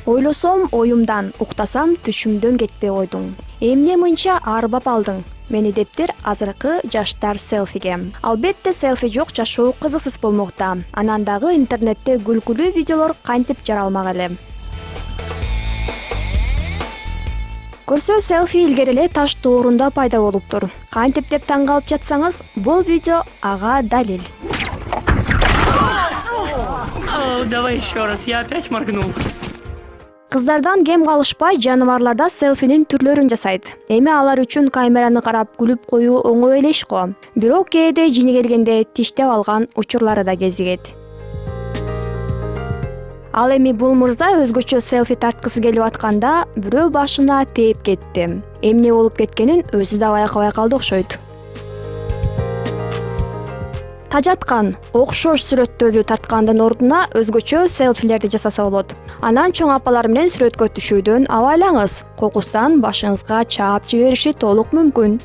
Ойлосом оюмдан, уктасам түшүмдөн кетпей койдуң. Эмне мынча арбап алдың? Мени дептир азыркы жаштар селфиге. Албетте селфи жок жашоо кызыксыз болмокта. Анан дагы интернетте күлкүлүү видеолор кантип жаралмак эле. Көрсө селфи илгери эле таш тоорунда пайда болуптур. Кантип деп таң калып жатсаңыз, бул видео ага далил. Давай еще раз, я опять моргнул. Кыздардан кем калышпай жаныбарларда селфинин түрлөрүн жасайт. Эми алар үчүн камераны карап күлүп коюу оңой эле иш го. Бирок кээде жини келгенде тиштеп алган учурлары да кезигет. Ал эми бул мырза өзгөчө селфи тарткысы келип атканда бирөө башына тээп кетти. Эмне болуп кеткенин өзү да байкабай калды окшойт. Тажаткан окшош сүрөттөрдү тарткандын ордуна өзгөчө селфилерди жасаса болот. Анан чоң апалар менен сүрөткө түшүүдөн абайлаңыз. Кокустан башыңызга чаап жибериши толук мүмкүн.